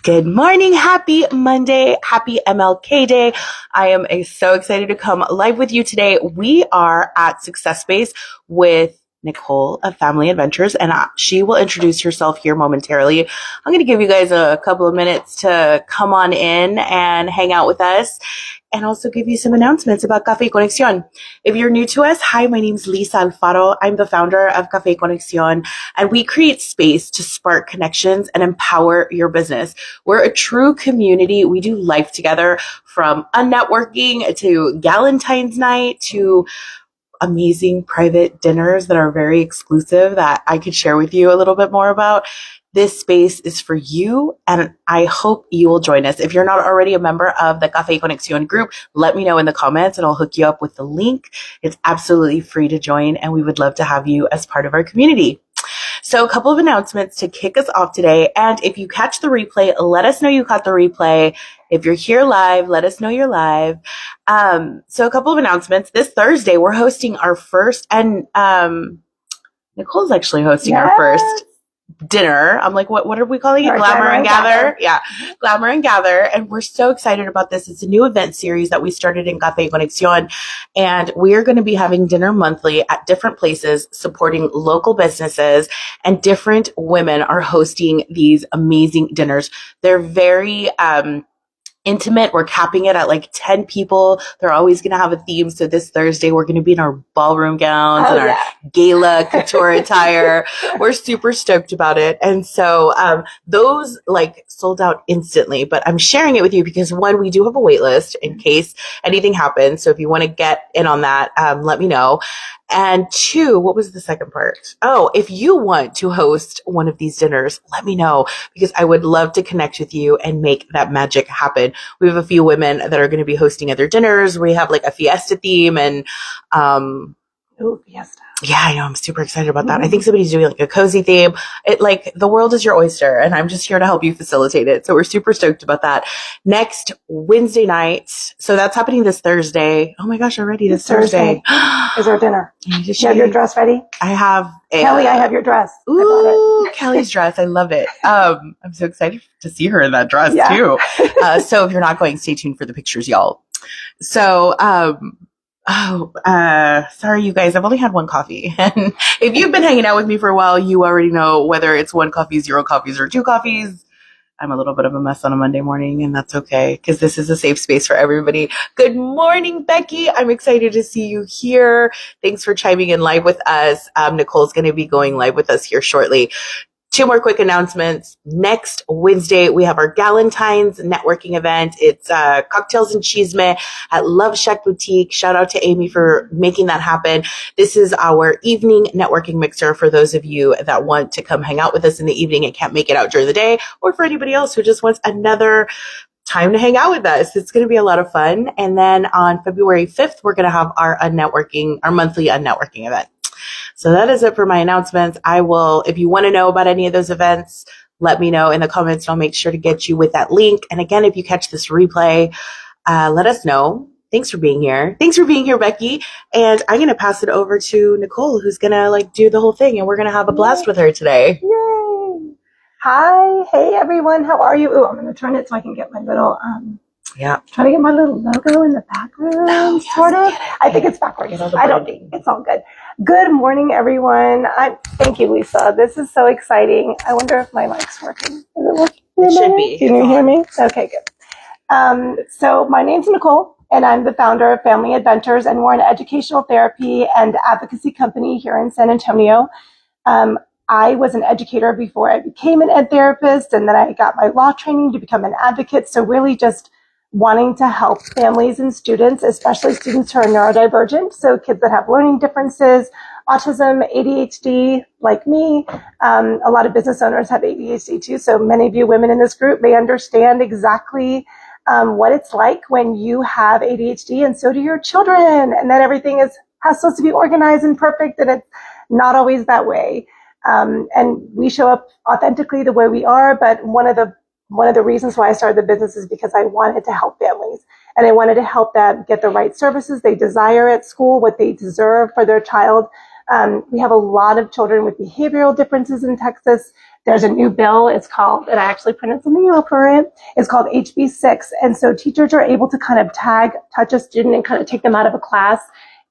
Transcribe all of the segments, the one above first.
Good morning. Happy Monday. Happy MLK Day. I am so excited to come live with you today. We are at Success Space with Nicole of Family ADDventures, and she will introduce herself here momentarily. I'm going to give you guys a couple of minutes to come on in and hang out with us, and also give you some announcements about Café y Conexión. If you're new to us, hi, my name's Lisa Alfaro. I'm the founder of Café y Conexión, and we create space to spark connections and empower your business. We're a true community. We do life together, from unnetworking to Galentine's night to amazing private dinners that are very exclusive that I could share with you a little bit more about. This space is for you, and I hope you will join us. If you're not already a member of the Café y Conexión group, let me know in the comments and I'll hook you up with the link. It's absolutely free to join, and we would love to have you as part of our community. So a couple of announcements to kick us off today. And if you catch the replay, let us know you caught the replay. If you're here live, let us know you're live. So a couple of announcements. This Thursday, we're hosting our first, and Nicole's actually hosting our first dinner. I'm like, what are we calling it? Glamour and Gather. Yeah. Glamour and Gather. And we're so excited about this. It's a new event series that we started in Café y Conexión. And we're going to be having dinner monthly at different places, supporting local businesses, and different women are hosting these amazing dinners. They're very, intimate. We're capping it at like 10 people. They're always going to have a theme. So this Thursday, we're going to be in our ballroom gowns and our gala couture attire. We're super stoked about it. And so those like sold out instantly, but I'm sharing it with you because one, we do have a wait list in case anything happens. So if you want to get in on that, let me know. And two, what was the second part? Oh, if you want to host one of these dinners, let me know, because I would love to connect with you and make that magic happen. We have a few women that are going to be hosting other dinners. We have like a fiesta theme, and fiesta. Yeah, I know. I'm super excited about that. I think somebody's doing like a cozy theme. It like the world is your oyster, and I'm just here to help you facilitate it. So we're super stoked about that. Next Wednesday night. So that's happening this Thursday. Oh my gosh, already this Thursday is our dinner. You have your dress ready? I have Kelly, I have your dress. Ooh, Kelly's dress. I love it. I'm so excited to see her in that dress too. So if you're not going, stay tuned for the pictures, y'all. So, sorry, you guys. I've only had one coffee. And if you've been hanging out with me for a while, you already know whether it's one coffee, zero coffees, or two coffees. I'm a little bit of a mess on a Monday morning, and that's okay, because this is a safe space for everybody. Good morning, Becky. I'm excited to see you here. Thanks for chiming in live with us. Nicole's going to be going live with us here shortly. Two more quick announcements. Next Wednesday, we have our Galentine's networking event. It's cocktails and chisme at Love Shack Boutique. Shout out to Amy for making that happen. This is our evening networking mixer for those of you that want to come hang out with us in the evening and can't make it out during the day, or for anybody else who just wants another time to hang out with us. It's going to be a lot of fun. And then on February 5th, we're going to have our monthly unnetworking event. So that is it for my announcements. If you want to know about any of those events, let me know in the comments, and I'll make sure to get you with that link. And again, if you catch this replay, let us know. Thanks for being here. Thanks for being here, Becky. And I'm going to pass it over to Nicole, who's going to like do the whole thing, and we're going to have a blast with her today. Yay. Hi. Hey, everyone. How are you? Ooh, I'm going to turn it so I can get my little, trying to get my little logo in the background, sort of. I think it's backwards. I don't think it's all good. Good morning, everyone. Thank you, Lisa. This is so exciting. I wonder if my mic's working. Is it working? It should be. Can you hear me? Okay, good. So my name's Nicole, and I'm the founder of Family ADDventures, and we're an educational therapy and advocacy company here in San Antonio. I was an educator before I became an ed therapist, and then I got my law training to become an advocate. So really just wanting to help families and students, especially students who are neurodivergent, so kids that have learning differences, autism, ADHD, like me. A lot of business owners have ADHD too, so many of you women in this group may understand exactly what it's like when you have ADHD, and so do your children, and then everything has supposed to be organized and perfect, and it's not always that way. And we show up authentically the way we are, but one of the reasons why I started the business is because I wanted to help families, and I wanted to help them get the right services they desire at school, what they deserve for their child. We have a lot of children with behavioral differences in Texas, There's a new bill. It's called, and I actually printed something out for it. It's called HB6. And so teachers are able to kind of touch a student and kind of take them out of a class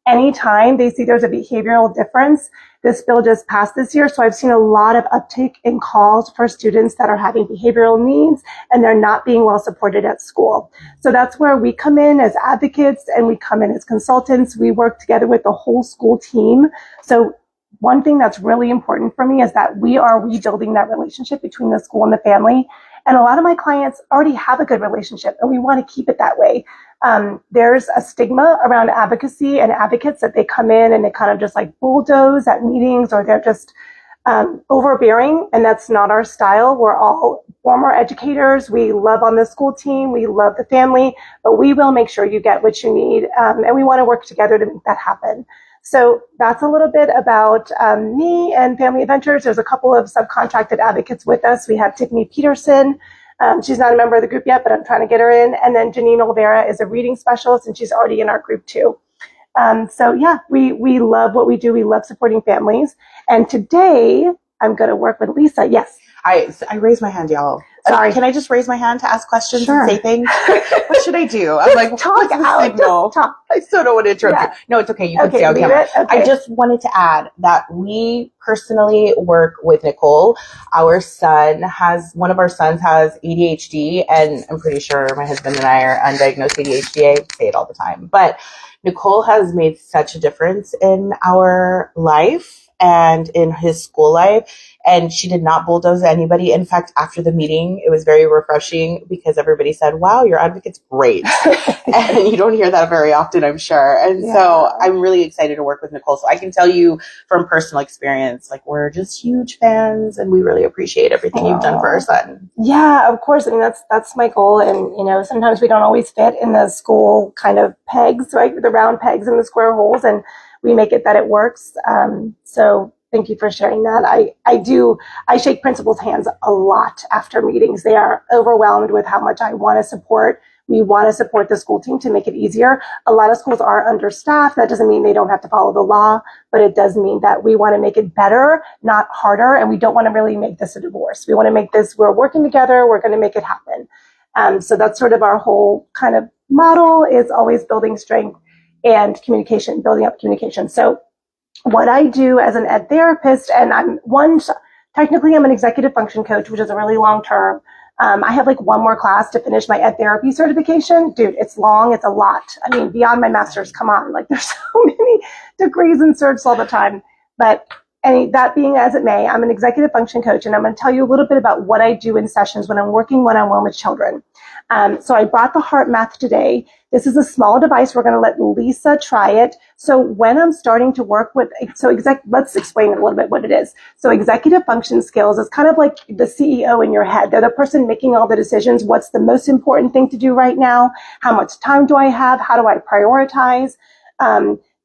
anytime they see there's a behavioral difference. This bill just passed this year, so I've seen a lot of uptake in calls for students that are having behavioral needs and they're not being well supported at school. So that's where we come in as advocates and we come in as consultants. We work together with the whole school team. So one thing that's really important for me is that we are rebuilding that relationship between the school and the family. And a lot of my clients already have a good relationship and we want to keep it that way. There's a stigma around advocacy and advocates that they come in and they kind of just like bulldoze at meetings, or they're just overbearing, and that's not our style. We're all former educators. We love on the school team. We love the family, but we will make sure you get what you need, and we want to work together to make that happen. So that's a little bit about me and Family ADDventures. There's a couple of subcontracted advocates with us. We have Tiffany Peterson. She's not a member of the group yet, but I'm trying to get her in. And then Janine Olvera is a reading specialist, and she's already in our group too. So yeah, we love what we do. We love supporting families. And today I'm going to work with Lisa. Yes. I raised my hand, y'all. Sorry. Can I just raise my hand to ask questions Sure. and say things? What should I do? I'm like, Talk what's the out. signal? Talk. I still don't want to interrupt you. No, it's okay. You can stay on leave camera. it. Okay. I just wanted to add that we personally work with Nicole. One of our sons has ADHD, and I'm pretty sure my husband and I are undiagnosed ADHD. I say it all the time. But Nicole has made such a difference in our life and in his school life. And she did not bulldoze anybody. In fact, after the meeting, it was very refreshing because everybody said, wow, your advocate's great. And you don't hear that very often, I'm sure. And so I'm really excited to work with Nicole. So I can tell you from personal experience, like, we're just huge fans and we really appreciate everything you've done for our son. Yeah, of course. I mean, that's my goal. And, you know, sometimes we don't always fit in the school kind of pegs, right? The round pegs and the square holes. And we make it that it works. So thank you for sharing that. I shake principals' hands a lot after meetings. They are overwhelmed with how much I want to support. We want to support the school team to make it easier. A lot of schools are understaffed. That doesn't mean they don't have to follow the law, but it does mean that we want to make it better, not harder. And we don't want to really make this a divorce. We want to make this, we're working together. We're going to make it happen. So that's sort of our whole kind of model, is always building strength and communication, building up communication. So what I do as an ed therapist, and technically I'm an executive function coach, which is a really long term. I have like one more class to finish my ed therapy certification. Dude, it's long. It's a lot. I mean, beyond my master's, come on. Like, there's so many degrees and certs all the time. But that being as it may, I'm an executive function coach, and I'm going to tell you a little bit about what I do in sessions when I'm working one-on-one with children. So I brought the Heart Math today. This is a small device. We're going to let Lisa try it. So when I'm starting to work with, let's explain a little bit what it is. So executive function skills is kind of like the CEO in your head. They're the person making all the decisions. What's the most important thing to do right now? How much time do I have? How do I prioritize?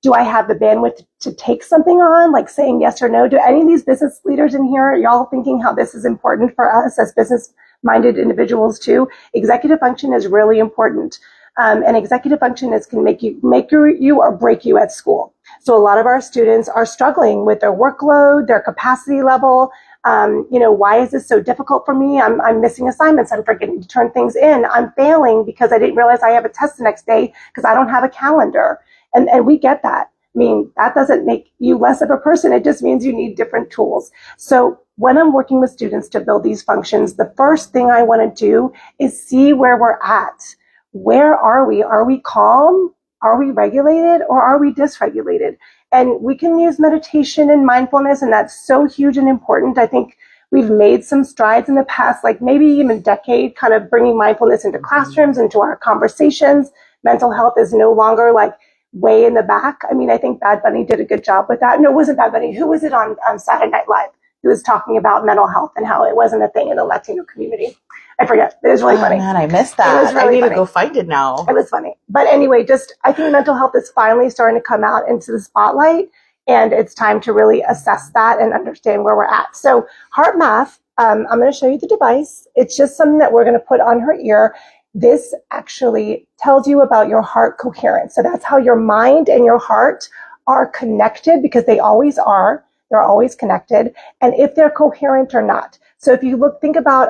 Do I have the bandwidth to take something on, like saying yes or no? Do any of these business leaders in here, are y'all thinking how this is important for us as business-minded individuals too? Executive function is really important. And executive function can make you or break you at school. So a lot of our students are struggling with their workload, their capacity level. Why is this so difficult for me? I'm missing assignments. I'm forgetting to turn things in. I'm failing because I didn't realize I have a test the next day because I don't have a calendar. And we get that. I mean, that doesn't make you less of a person. It just means you need different tools. So when I'm working with students to build these functions, the first thing I want to do is see where we're at. Where are we? Are we calm? Are we regulated, or are we dysregulated? And we can use meditation and mindfulness, and that's so huge and important. I think we've made some strides in the past, like maybe even a decade, kind of bringing mindfulness into classrooms, into our conversations. Mental health is no longer like way in the back. I mean, I think Bad Bunny did a good job with that. No, it wasn't Bad Bunny. Who was it on Saturday Night Live? Who was talking about mental health and how it wasn't a thing in the Latino community. I forget. It was really funny. Man, I missed that. It was really I need funny. to go find it now. It was funny. But anyway, I think mental health is finally starting to come out into the spotlight, and it's time to really assess that and understand where we're at. So Heart Math, I'm going to show you the device. It's just something that we're going to put on her ear. This actually tells you about your heart coherence. So that's how your mind and your heart are connected, because they always are. They're always connected. And if they're coherent or not. So if you think about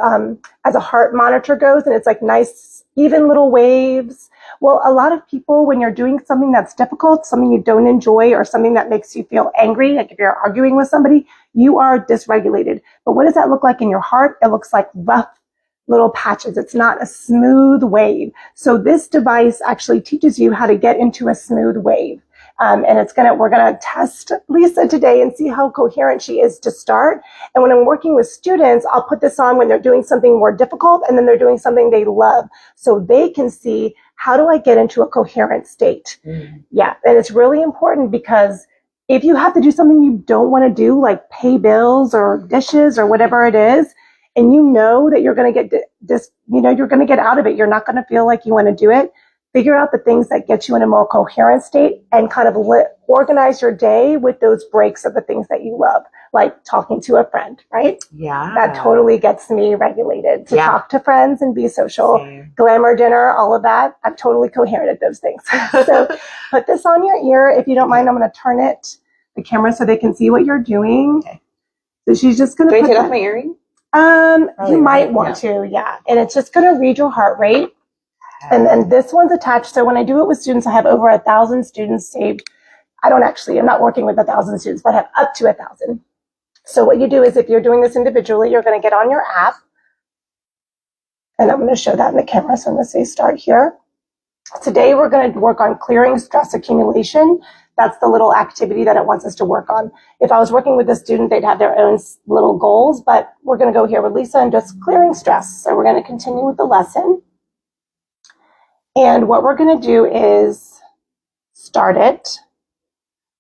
as a heart monitor goes, and it's like nice, even little waves. Well, a lot of people, when you're doing something that's difficult, something you don't enjoy, or something that makes you feel angry, like if you're arguing with somebody, you are dysregulated. But what does that look like in your heart? It looks like rough little patches. It's not a smooth wave. So this device actually teaches you how to get into a smooth wave. And we're gonna test Lisa today and see how coherent she is to start. And when I'm working with students, I'll put this on when they're doing something more difficult and then they're doing something they love, so they can see, how do I get into a coherent state? Yeah, and it's really important, because if you have to do something you don't want to do, like pay bills or dishes or whatever it is, and you know that you're going to get you're going to get out of it, you're not going to feel like you want to do it, figure out the things that get you in a more coherent state and kind of organize your day with those breaks of the things that you love, like talking to a friend, right? Yeah. That totally gets me regulated to talk to friends and be social. Same. Glamour dinner, all of that. I'm totally coherent at those things. So put this on your ear. If you don't mind, I'm going to turn the camera so they can see what you're doing. Okay. So she's just going to take off my earring? You might want to, yeah. And it's just going to read your heart rate. And this one's attached. So when I do it with students, I have over 1,000 students saved. I'm not working with 1,000 students, but I have up to 1,000. So what you do is, if you're doing this individually, you're going to get on your app. And I'm going to show that in the camera. So I'm going to say start here. Today, we're going to work on clearing stress accumulation. That's the little activity that it wants us to work on. If I was working with a student, they'd have their own little goals, but we're going to go here with Lisa and just clearing stress. So we're going to continue with the lesson. And what we're going to do is start it.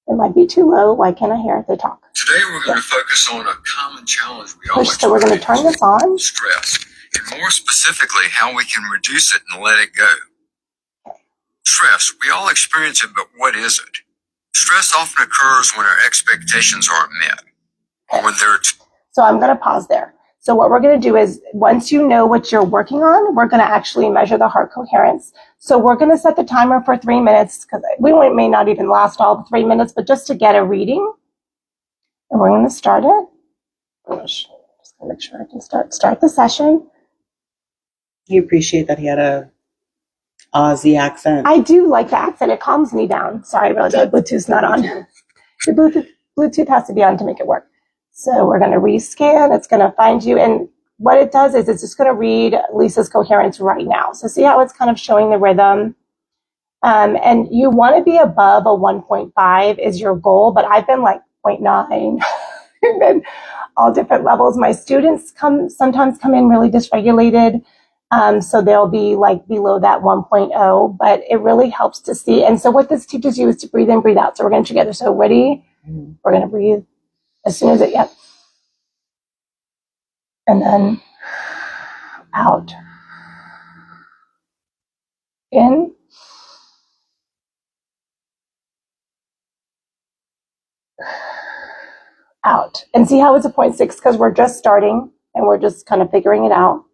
It might be too low. Why can't I hear it? They talk. Today we're going to focus on a common challenge we all experience. So we're going to turn this on. Stress, and more specifically, how we can reduce it and let it go. Stress, we all experience it, but what is it? Stress often occurs when our expectations aren't met, or when they're... So I'm going to pause there. So what we're going to do is, once you know what you're working on, we're going to actually measure the heart coherence. So we're going to set the timer for 3 minutes, because may not even last all the 3 minutes, but just to get a reading. And we're going to start it. I'm just going to make sure I can start the session. You appreciate that he had a Aussie accent. I do like the accent. It calms me down. Sorry, really, the Bluetooth's not on. The Bluetooth has to be on to make it work. So we're going to rescan. It's going to find you. And what it does is, it's just going to read Lisa's coherence right now. So see how it's kind of showing the rhythm. And you want to be above a 1.5 is your goal, but I've been like 0.9 and then all different levels. My students sometimes come in really dysregulated. So they'll be like below that 1.0, but it really helps to see. And so what this teaches you is to breathe in, breathe out. So we're going to together. So ready? We're going to breathe as soon as and then out. In. Out. And see how it's a 0.6, because we're just starting and we're just kind of figuring it out.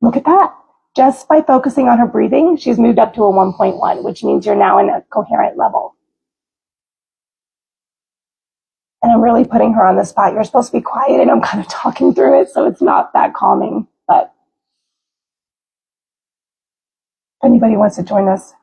Look at that. Just by focusing on her breathing, she's moved up to a 1.1, which means you're now in a coherent level. And I'm really putting her on the spot. You're supposed to be quiet, and I'm kind of talking through it, so it's not that calming. But if anybody wants to join us.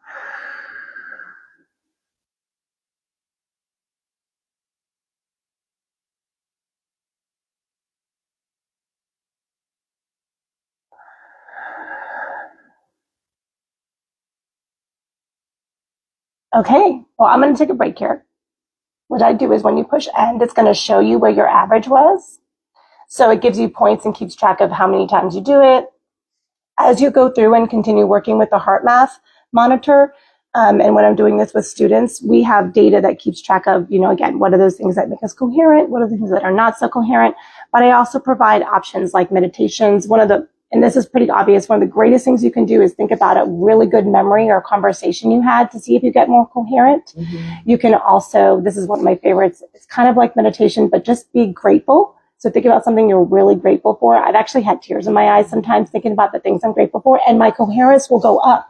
Okay, well, I'm going to take a break here. What I do is, when you push end, it's going to show you where your average was. So it gives you points and keeps track of how many times you do it. As you go through and continue working with the heart math monitor, and when I'm doing this with students, we have data that keeps track of, again, what are those things that make us coherent? What are the things that are not so coherent? But I also provide options like meditations. And this is pretty obvious, one of the greatest things you can do is think about a really good memory or conversation you had to see if you get more coherent. Mm-hmm. You can also, this is one of my favorites, it's kind of like meditation, but just be grateful. So think about something you're really grateful for. I've actually had tears in my eyes sometimes thinking about the things I'm grateful for, and my coherence will go up.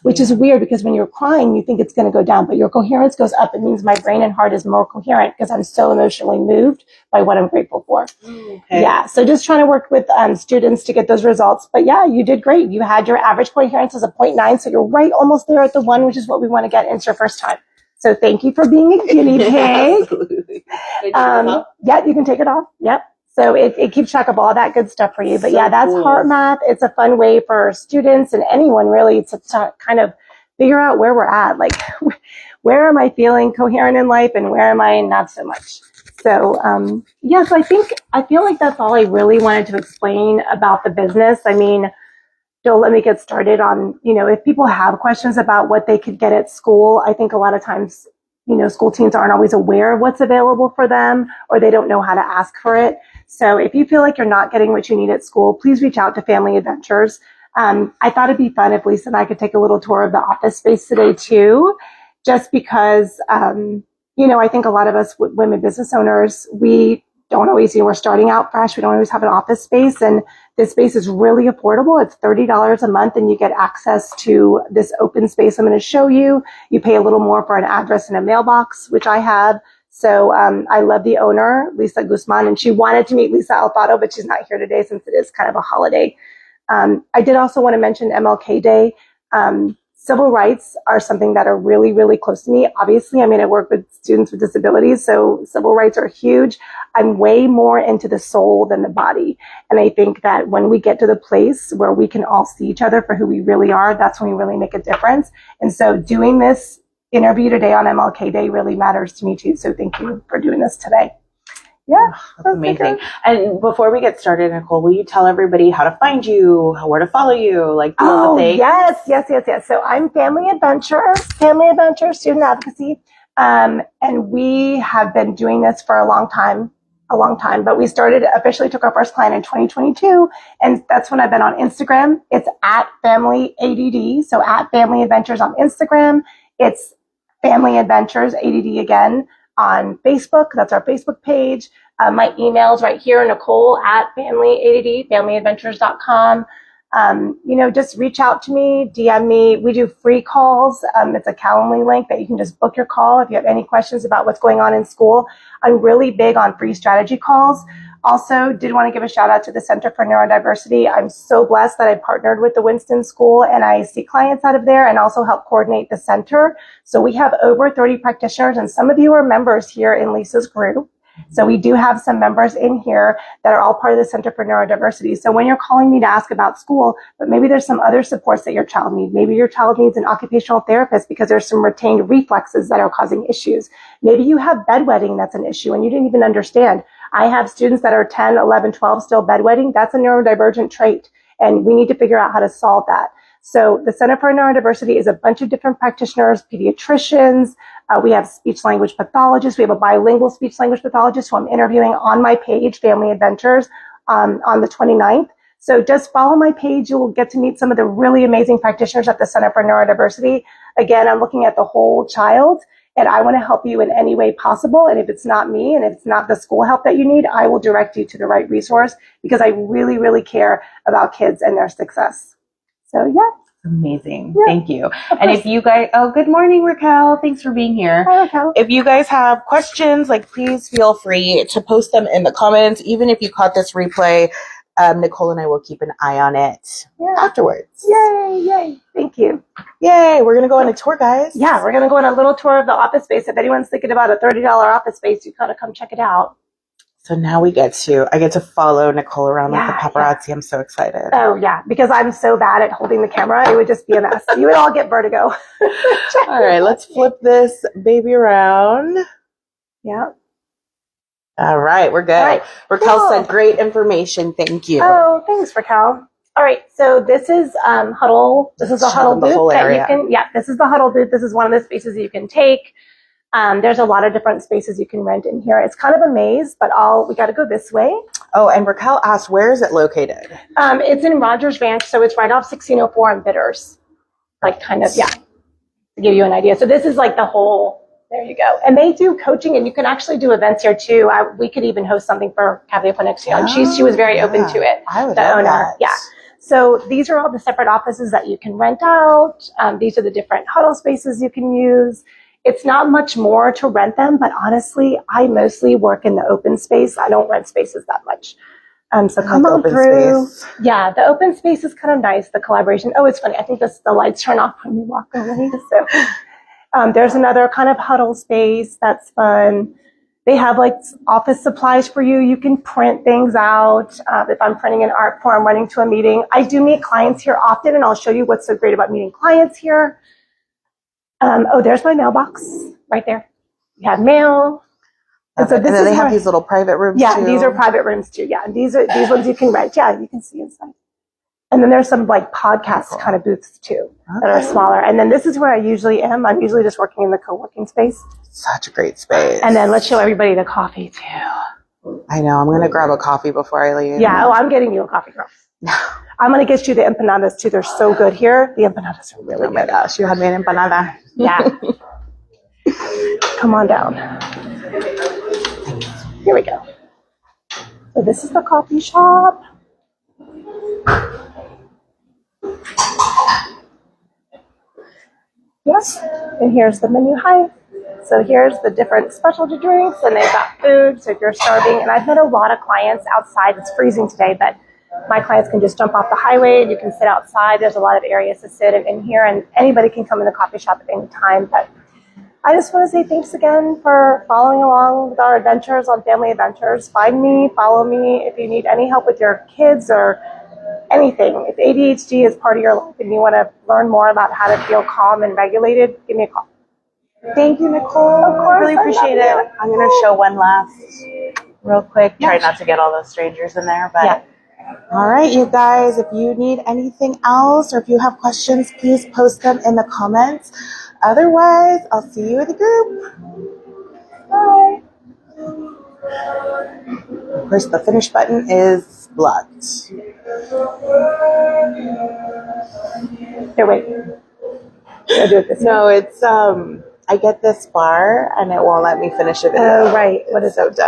which is weird because when you're crying, you think it's going to go down, but your coherence goes up. It means my brain and heart is more coherent because I'm so emotionally moved by what I'm grateful for. Okay. Yeah. So just trying to work with students to get those results. But yeah, you did great. You had your average coherence as a 0.9. So you're right almost there at the 1, which is what we want to get into your first time. So thank you for being a guinea pig. Absolutely. Yeah, you can take it off. Yep. So it keeps track of all that good stuff for you. But So yeah, that's cool. heart math. It's a fun way for students and anyone really to kind of figure out where we're at. Like, where am I feeling coherent in life and where am I not so much? So, so I feel like that's all I really wanted to explain about the business. I mean, Jill, let me get started on, if people have questions about what they could get at school, I think a lot of times, school teams aren't always aware of what's available for them, or they don't know how to ask for it. So if you feel like you're not getting what you need at school, please reach out to Family ADDventures. I thought it'd be fun if Lisa and I could take a little tour of the office space today too, just because, I think a lot of us women business owners, we don't always, we're starting out fresh. We don't always have an office space, and this space is really affordable. It's $30 a month and you get access to this open space I'm going to show you. You pay a little more for an address and a mailbox, which I have. So I love the owner, Lisa Guzman, and she wanted to meet Lisa Alfaro, but she's not here today since it is kind of a holiday. I did also want to mention MLK Day. Civil rights are something that are really, really close to me. Obviously, I work with students with disabilities, so civil rights are huge. I'm way more into the soul than the body. And I think that when we get to the place where we can all see each other for who we really are, that's when we really make a difference. And so doing this interview today on MLK Day really matters to me too. So thank you for doing this today. Yeah, that's amazing. And before we get started, Nicole, will you tell everybody how to find you, where to follow you, like do all the things? Yes. So I'm Family ADDventures, Student Advocacy. And we have been doing this for a long time, but we officially took our first client in 2022. And that's when I've been on Instagram. It's at Family ADD. So at Family ADDventures on Instagram. It's Family ADDventures, ADD again, on Facebook. That's our Facebook page. My email's right here, Nicole at familyaddventures.com. Just reach out to me, DM me. We do free calls. It's a Calendly link that you can just book your call if you have any questions about what's going on in school. I'm really big on free strategy calls. Also, did want to give a shout out to the Center for Neurodiversity. I'm so blessed that I partnered with the Winston School and I see clients out of there and also help coordinate the center. So we have over 30 practitioners, and some of you are members here in Lisa's group. So we do have some members in here that are all part of the Center for Neurodiversity. So when you're calling me to ask about school, but maybe there's some other supports that your child needs. Maybe your child needs an occupational therapist because there's some retained reflexes that are causing issues. Maybe you have bedwetting that's an issue and you didn't even understand. I have students that are 10, 11, 12 still bedwetting. That's a neurodivergent trait, and we need to figure out how to solve that. So the Center for Neurodiversity is a bunch of different practitioners, pediatricians. We have speech-language pathologists. We have a bilingual speech-language pathologist who I'm interviewing on my page, Family ADDventures, on the 29th. So just follow my page. You will get to meet some of the really amazing practitioners at the Center for Neurodiversity. Again, I'm looking at the whole child, and I want to help you in any way possible. And if it's not me and if it's not the school help that you need, I will direct you to the right resource because I really, really care about kids and their success. So, yeah. Amazing. Yeah. Thank you. And if you guys, good morning, Raquel. Thanks for being here. Hi, Raquel. If you guys have questions, please feel free to post them in the comments. Even if you caught this replay, Nicole and I will keep an eye on it afterwards. Yay. Thank you. Yay. We're going to go on a tour, guys. Yeah, we're going to go on a little tour of the office space. If anyone's thinking about a $30 office space, you gotta come check it out. So now I get to follow Nicole around like the paparazzi. Yeah. I'm so excited. Oh, yeah, because I'm so bad at holding the camera. It would just be a mess. You would all get vertigo. All right, let's flip this baby around. Yeah. All right, we're good. Right, Raquel said great information. Thank you. Oh, thanks, Raquel. All right, so this is Huddle. This is a Huddle booth that you can, this is the Huddle booth. This is one of the spaces that you can take. There's a lot of different spaces you can rent in here. It's kind of a maze, but we got to go this way. Oh, and Raquel asked, where is it located? It's in Rogers Ranch, so it's right off 1604 on Bitters. To give you an idea. So this is like the whole, there you go. And they do coaching, and you can actually do events here too. We could even host something for Café y Conexión. She was very open to it. I would love that. Yeah. So these are all the separate offices that you can rent out. These are the different huddle spaces you can use. It's not much more to rent them, but honestly, I mostly work in the open space. I don't rent spaces that much. So come on through. Space. Yeah, the open space is kind of nice, the collaboration. Oh, it's funny. I think the lights turn off when you walk away. So there's another kind of huddle space that's fun. They have like office supplies for you. You can print things out. If I'm printing an art form, running to a meeting. I do meet clients here often, and I'll show you what's so great about meeting clients here. Oh, there's my mailbox right there. You have mail. And so then they have these little private rooms too. Yeah, these are private rooms too. Yeah, and these ones you can rent. Yeah, you can see inside. And then there's some like podcast kind of booths too that are smaller. And then this is where I usually am. I'm usually just working in the co-working space. Such a great space. And then let's show everybody the coffee too. I know. I'm going to grab a coffee before I leave. Yeah. Oh, I'm getting you a coffee, girl. I'm going to get you the empanadas too. They're so good here. The empanadas are really good. Oh my gosh. You had me an empanada. Yeah. Come on down. Here we go. So this is the coffee shop. Yes, and here's the menu height. So here's the different specialty drinks, and they've got food, so if you're starving. And I've met a lot of clients outside. It's freezing today, but my clients can just jump off the highway, and you can sit outside. There's a lot of areas to sit in here, and anybody can come in the coffee shop at any time. But I just want to say thanks again for following along with our adventures on Family ADDventures. Find me, follow me if you need any help with your kids or anything. If ADHD is part of your life and you want to learn more about how to feel calm and regulated, give me a call. Thank you, Nicole. Of course, I really appreciate it. I'm going to show one last real quick. Yeah. Try not to get all those strangers in there. But all right, you guys, if you need anything else or if you have questions, please post them in the comments. Otherwise, I'll see you in the group. Bye. Of course, the finish button is blocked. Here, wait. I'll do it this way. No, it's I get this bar and it won't let me finish it. Oh, right. What is it? So dumb.